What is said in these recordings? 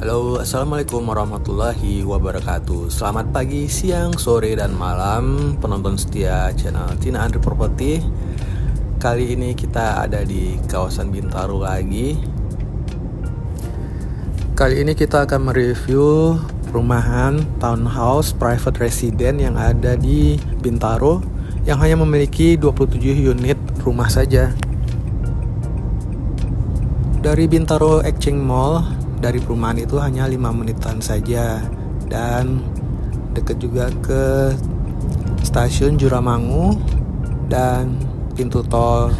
Halo, assalamualaikum warahmatullahi wabarakatuh. Selamat pagi, siang, sore, dan malam penonton setia channel Tina Andri Property. Kali ini kita ada di kawasan Bintaro lagi. Kali ini kita akan mereview perumahan townhouse private resident yang ada di Bintaro yang hanya memiliki 27 unit rumah saja. Dari Bintaro Exchange Mall, dari perumahan itu hanya 5 menitan saja, dan dekat juga ke stasiun Juramangu dan pintu tol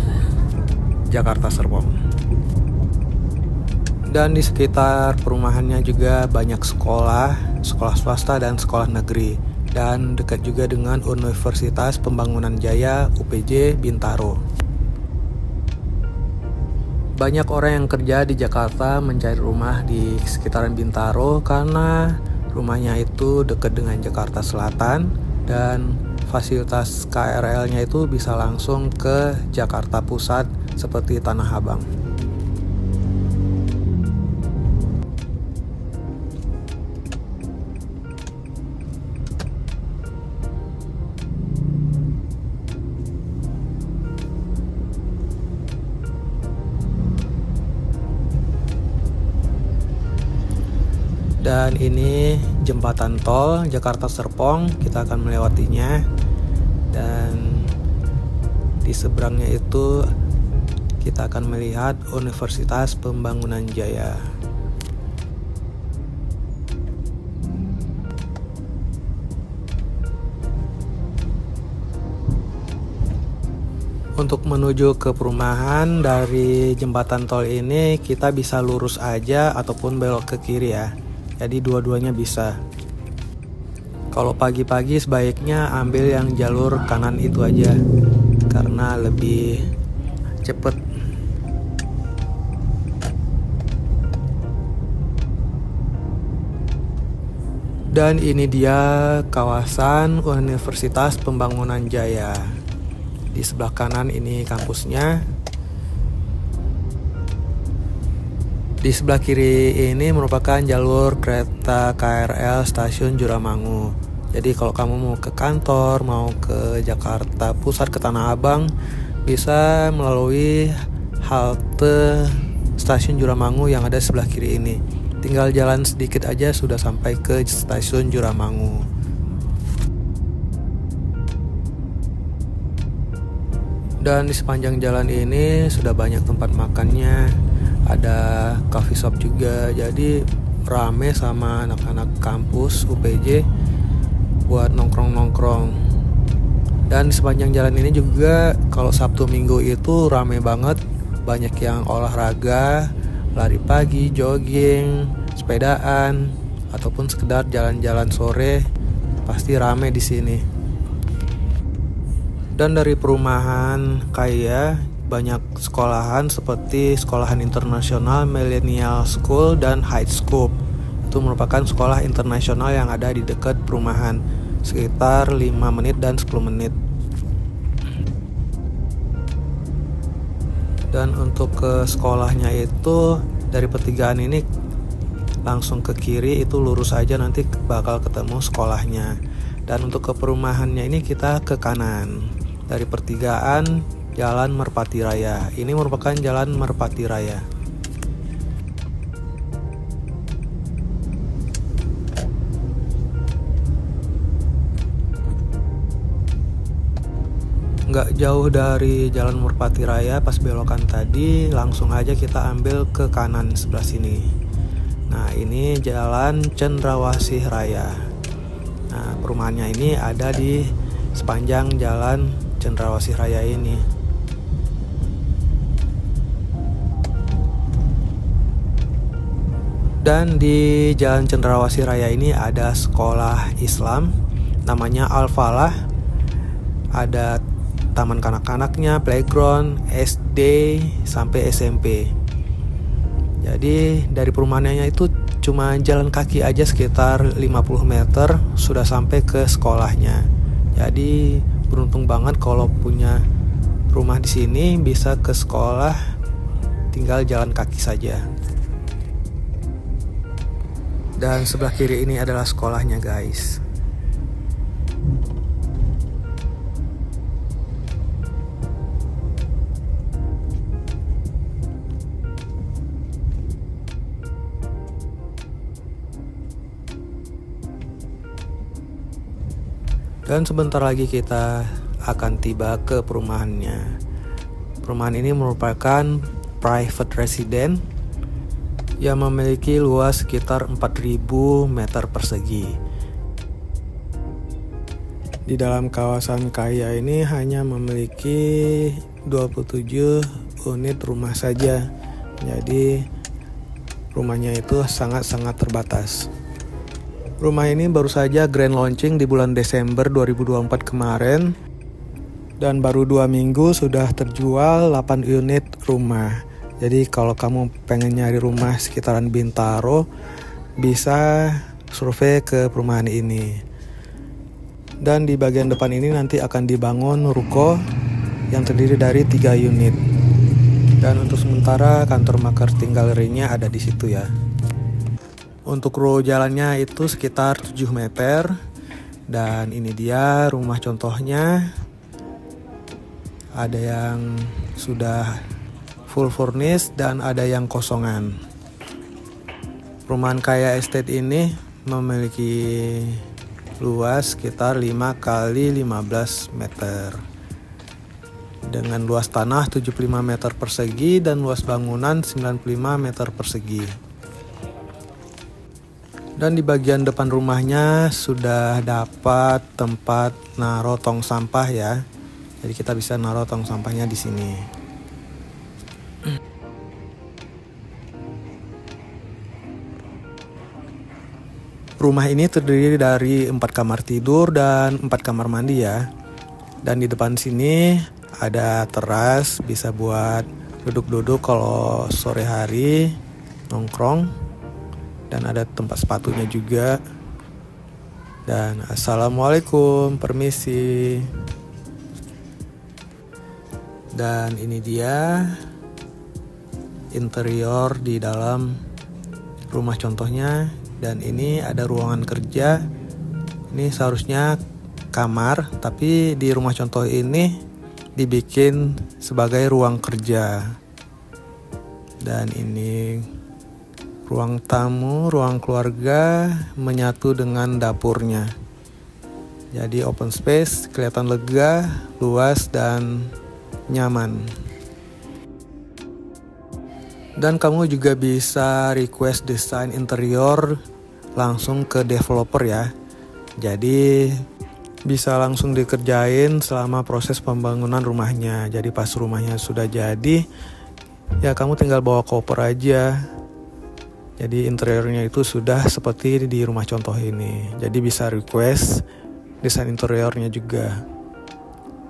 Jakarta Serpong. Dan di sekitar perumahannya juga banyak sekolah swasta dan sekolah negeri, dan dekat juga dengan Universitas Pembangunan Jaya UPJ Bintaro. Banyak orang yang kerja di Jakarta mencari rumah di sekitaran Bintaro karena rumahnya itu dekat dengan Jakarta Selatan dan fasilitas KRL-nya itu bisa langsung ke Jakarta Pusat seperti Tanah Abang. Dan ini jembatan tol Jakarta Serpong, kita akan melewatinya. Dan di seberangnya itu kita akan melihat Universitas Pembangunan Jaya. Untuk menuju ke perumahan dari jembatan tol ini kita bisa lurus aja ataupun belok ke kiri ya. Jadi dua-duanya bisa. Kalau pagi-pagi sebaiknya ambil yang jalur kanan itu aja karena lebih cepet. Dan ini dia kawasan Universitas Pembangunan Jaya. Di sebelah kanan ini kampusnya. Di sebelah kiri ini merupakan jalur kereta KRL stasiun Juramangu. Jadi kalau kamu mau ke kantor, mau ke Jakarta Pusat, ke Tanah Abang, bisa melalui halte stasiun Juramangu yang ada sebelah kiri ini. Tinggal jalan sedikit aja sudah sampai ke stasiun Juramangu. Dan di sepanjang jalan ini sudah banyak tempat makannya. Ada coffee shop juga, jadi rame sama anak-anak kampus UPJ buat nongkrong-nongkrong. Dan di sepanjang jalan ini juga kalau Sabtu Minggu itu rame banget, banyak yang olahraga, lari pagi, jogging, sepedaan, ataupun sekedar jalan-jalan sore, pasti rame di sini. Dan dari perumahan kaya banyak sekolahan seperti sekolahan internasional, Millennial School, dan High School. Itu merupakan sekolah internasional yang ada di dekat perumahan, sekitar 5 menit dan 10 menit. Dan untuk ke sekolahnya itu dari pertigaan ini langsung ke kiri, itu lurus aja nanti bakal ketemu sekolahnya. Dan untuk ke perumahannya ini kita ke kanan. Dari pertigaan Jalan Merpati Raya. Ini merupakan Jalan Merpati Raya. Nggak jauh dari Jalan Merpati Raya, pas belokan tadi langsung aja kita ambil ke kanan sebelah sini. Nah, ini Jalan Cendrawasih Raya. Nah, perumahannya ini ada di sepanjang Jalan Cendrawasih Raya ini. Dan di Jalan Cendrawasih Raya ini ada sekolah Islam namanya Al-Falah. Ada taman kanak-kanaknya, playground, SD sampai SMP. Jadi dari perumahannya itu cuma jalan kaki aja sekitar 50 meter sudah sampai ke sekolahnya. Jadi beruntung banget kalau punya rumah di sini, bisa ke sekolah tinggal jalan kaki saja. Dan sebelah kiri ini adalah sekolahnya guys. Dan sebentar lagi kita akan tiba ke perumahannya. Perumahan ini merupakan private resident yang memiliki luas sekitar 4.000 meter persegi. Di dalam kawasan kaya ini hanya memiliki 27 unit rumah saja. Jadi rumahnya itu sangat-sangat terbatas. Rumah ini baru saja grand launching di bulan Desember 2024 kemarin. Dan baru 2 minggu sudah terjual 8 unit rumah. Jadi kalau kamu pengen nyari rumah sekitaran Bintaro, bisa survei ke perumahan ini. Dan di bagian depan ini nanti akan dibangun ruko yang terdiri dari 3 unit. Dan untuk sementara kantor marketing galerinya ada di situ ya. Untuk jalannya itu sekitar 7 meter. Dan ini dia rumah contohnya. Ada yang sudah full furnished dan ada yang kosongan. Perumahan Kaya Estate ini memiliki luas sekitar 5 kali 15 meter. Dengan luas tanah 75 meter persegi dan luas bangunan 95 meter persegi. Dan di bagian depan rumahnya sudah dapat tempat naruh tong sampah ya. Jadi kita bisa naruh tong sampahnya di sini. Rumah ini terdiri dari 4 kamar tidur dan 4 kamar mandi ya. Dan di depan sini ada teras, bisa buat duduk-duduk kalau sore hari nongkrong. Dan ada tempat sepatunya juga. Dan assalamualaikum, permisi. Dan ini dia interior di dalam rumah contohnya. Dan ini ada ruangan kerja. Ini seharusnya kamar, tapi di rumah contoh ini dibikin sebagai ruang kerja. Dan ini ruang tamu, ruang keluarga menyatu dengan dapurnya. Jadi open space, kelihatan lega, luas dan nyaman. Dan kamu juga bisa request desain interior langsung ke developer ya. Jadi bisa langsung dikerjain selama proses pembangunan rumahnya. Jadi pas rumahnya sudah jadi, ya kamu tinggal bawa koper aja. Jadi interiornya itu sudah seperti di rumah contoh ini. Jadi bisa request desain interiornya juga.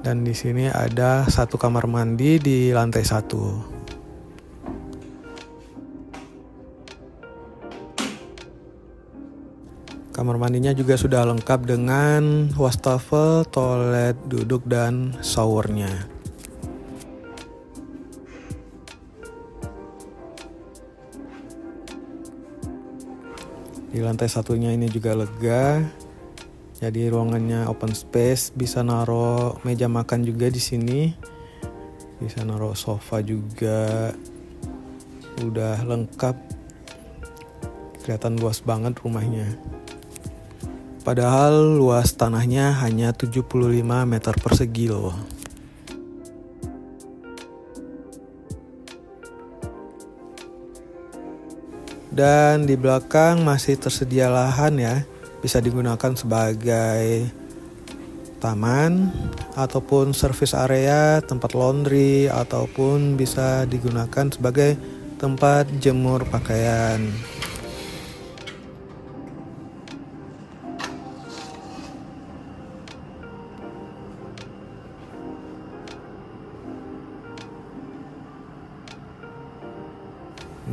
Dan di sini ada 1 kamar mandi di lantai 1. Kamar mandinya juga sudah lengkap dengan wastafel, toilet duduk, dan showernya. Di lantai satunya ini juga lega. Jadi ruangannya open space, bisa naruh meja makan juga di sini. Bisa naruh sofa juga. Udah lengkap. Kelihatan luas banget rumahnya. Padahal luas tanahnya hanya 75 meter persegi loh. Dan di belakang masih tersedia lahan ya. Bisa digunakan sebagai taman ataupun service area, tempat laundry, ataupun bisa digunakan sebagai tempat jemur pakaian.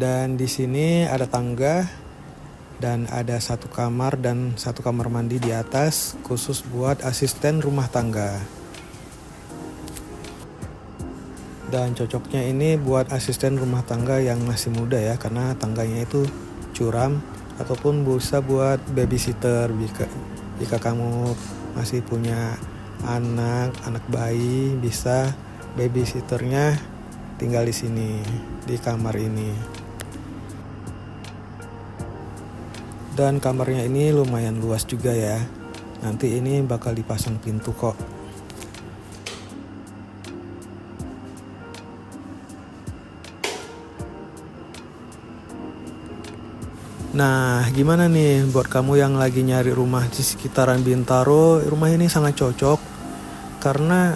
Dan di sini ada tangga dan ada 1 kamar dan 1 kamar mandi di atas khusus buat asisten rumah tangga. Dan cocoknya ini buat asisten rumah tangga yang masih muda ya, karena tangganya itu curam ataupun bisa buat babysitter jika kamu masih punya anak bayi, bisa babysitternya tinggal di sini, di kamar ini. Dan kamarnya ini lumayan luas juga ya. Nanti ini bakal dipasang pintu kok. Nah, gimana nih buat kamu yang lagi nyari rumah di sekitaran Bintaro? Rumah ini sangat cocok karena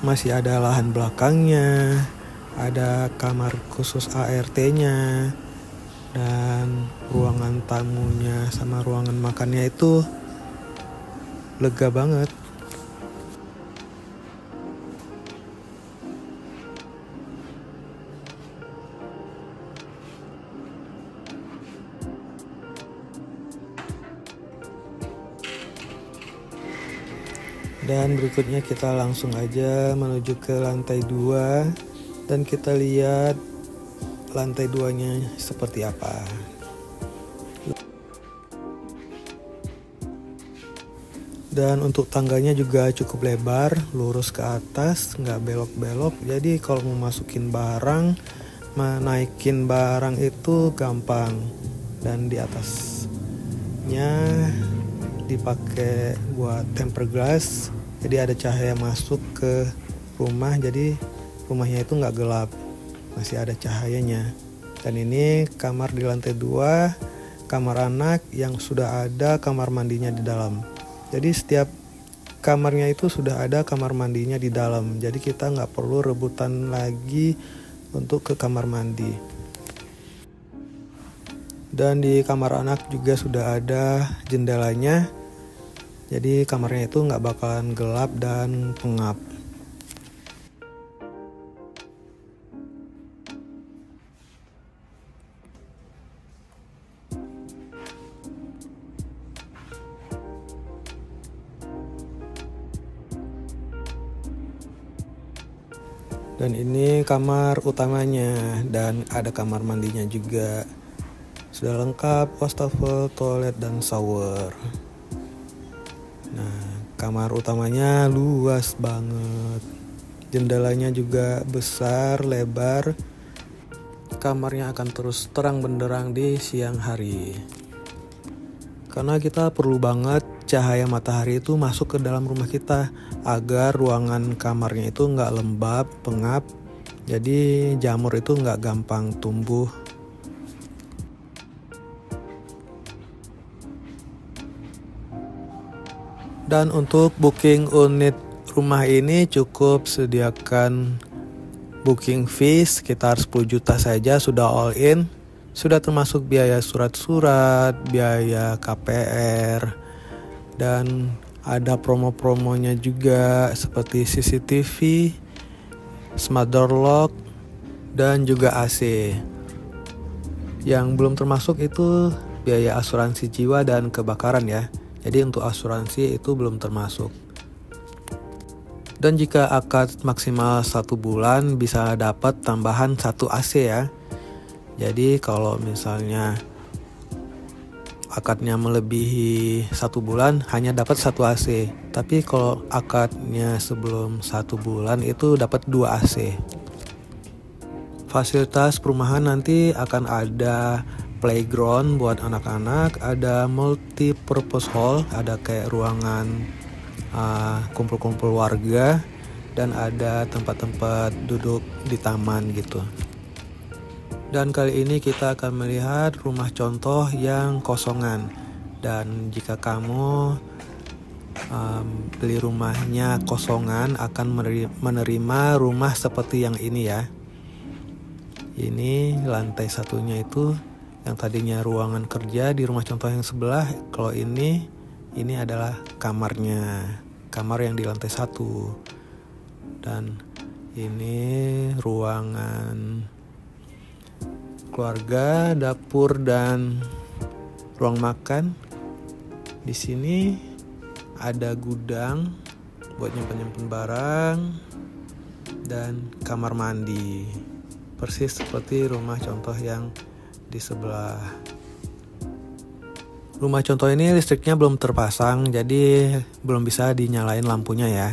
masih ada lahan belakangnya, ada kamar khusus ART-nya, dan ruangan tamunya sama ruangan makannya itu lega banget. Dan berikutnya kita langsung aja menuju ke lantai 2 dan kita lihat lantai 2-nya seperti apa. Dan untuk tangganya juga cukup lebar, lurus ke atas, nggak belok-belok. Jadi kalau mau masukin barang, menaikin barang itu gampang. Dan di atasnya dipakai buat tempered glass, jadi ada cahaya masuk ke rumah, jadi rumahnya itu nggak gelap, masih ada cahayanya. Dan ini kamar di lantai 2, kamar anak yang sudah ada kamar mandinya di dalam. Jadi setiap kamarnya itu sudah ada kamar mandinya di dalam, jadi kita nggak perlu rebutan lagi untuk ke kamar mandi. Dan di kamar anak juga sudah ada jendelanya, jadi kamarnya itu nggak bakalan gelap dan pengap. Dan ini kamar utamanya dan ada kamar mandinya juga. Sudah lengkap, wastafel, toilet, dan shower. Nah, kamar utamanya luas banget. Jendelanya juga besar, lebar. Kamarnya akan terus terang benderang di siang hari. Karena kita perlu banget cahaya matahari itu masuk ke dalam rumah kita agar ruangan kamarnya itu nggak lembab, pengap. Jadi jamur itu nggak gampang tumbuh. Dan untuk booking unit rumah ini cukup sediakan booking fee sekitar 10 juta saja, sudah all in. Sudah termasuk biaya surat-surat, biaya KPR, dan ada promo-promonya juga seperti CCTV, smart door lock, dan juga AC. Yang belum termasuk itu biaya asuransi jiwa dan kebakaran ya. Jadi untuk asuransi itu belum termasuk. Dan jika akad maksimal 1 bulan bisa dapat tambahan 1 AC ya. Jadi kalau misalnya akadnya melebihi 1 bulan hanya dapat 1 AC. Tapi kalau akadnya sebelum 1 bulan itu dapat 2 AC. Fasilitas perumahan nanti akan ada playground buat anak-anak, ada multi-purpose hall, ada kayak ruangan kumpul-kumpul warga, dan ada tempat-tempat duduk di taman gitu. Dan kali ini kita akan melihat rumah contoh yang kosongan. Dan jika kamu beli rumahnya kosongan akan menerima rumah seperti yang ini ya. Ini lantai satunya itu yang tadinya ruangan kerja di rumah contoh yang sebelah. Kalau ini adalah kamarnya, kamar yang di lantai 1. Dan ini ruangan keluarga, dapur, dan ruang makan. Di sini ada gudang buat nyimpen barang dan kamar mandi. Persis seperti rumah contoh yang di sebelah. Rumah contoh ini listriknya belum terpasang, jadi belum bisa dinyalain lampunya ya.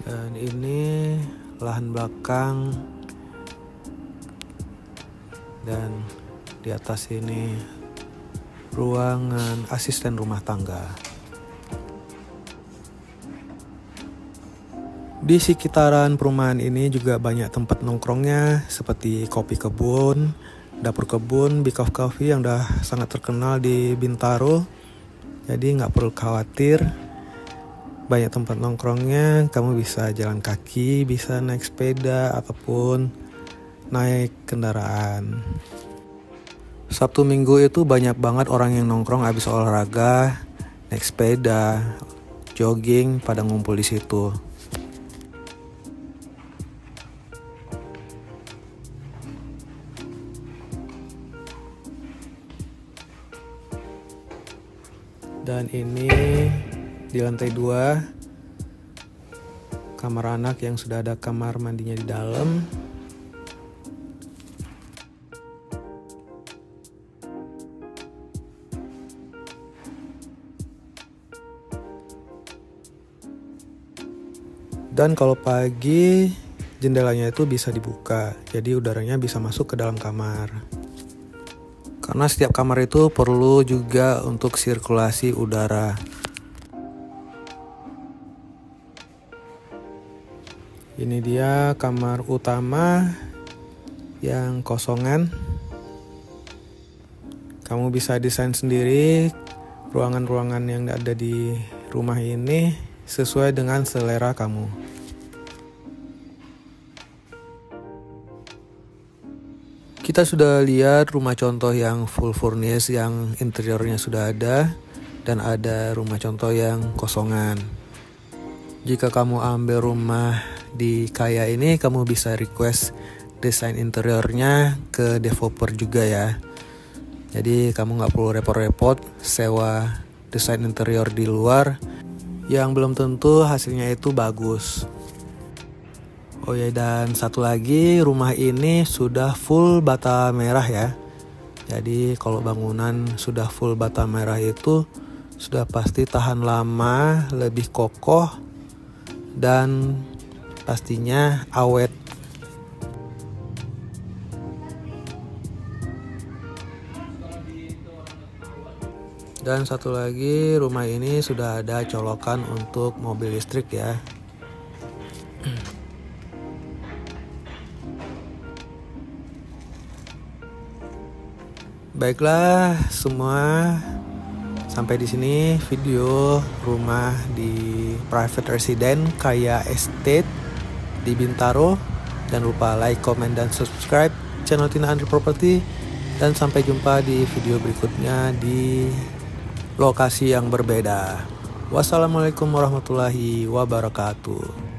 Dan ini lahan belakang, dan di atas ini ruangan asisten rumah tangga. Di sekitaran perumahan ini juga banyak tempat nongkrongnya seperti kopi kebun, dapur kebun, Big of Coffee yang udah sangat terkenal di Bintaro. Jadi nggak perlu khawatir, banyak tempat nongkrongnya. Kamu bisa jalan kaki, bisa naik sepeda ataupun naik kendaraan. Sabtu Minggu itu banyak banget orang yang nongkrong habis olahraga, naik sepeda, jogging, pada ngumpul di situ. Dan ini di lantai 2 kamar anak yang sudah ada kamar mandinya di dalam. Dan kalau pagi jendelanya itu bisa dibuka, jadi udaranya bisa masuk ke dalam kamar. Karena setiap kamar itu perlu juga untuk sirkulasi udara. Ini dia kamar utama yang kosongan. Kamu bisa desain sendiri ruangan-ruangan yang ada di rumah ini sesuai dengan selera kamu. Kita sudah lihat rumah contoh yang full furnish, yang interiornya sudah ada, dan ada rumah contoh yang kosongan. Jika kamu ambil rumah di Kaya ini, kamu bisa request desain interiornya ke developer juga ya. Jadi kamu nggak perlu repot-repot sewa desain interior di luar yang belum tentu hasilnya itu bagus. Oh ya, dan satu lagi, rumah ini sudah full bata merah ya. Jadi kalau bangunan sudah full bata merah itu sudah pasti tahan lama, lebih kokoh, dan pastinya awet. Dan satu lagi, rumah ini sudah ada colokan untuk mobil listrik ya. Baiklah semua, sampai di sini video rumah di private resident Kaya Estate di Bintaro. Jangan lupa like, comment, dan subscribe channel Tina Andri Property. Dan sampai jumpa di video berikutnya di lokasi yang berbeda. Wassalamualaikum warahmatullahi wabarakatuh.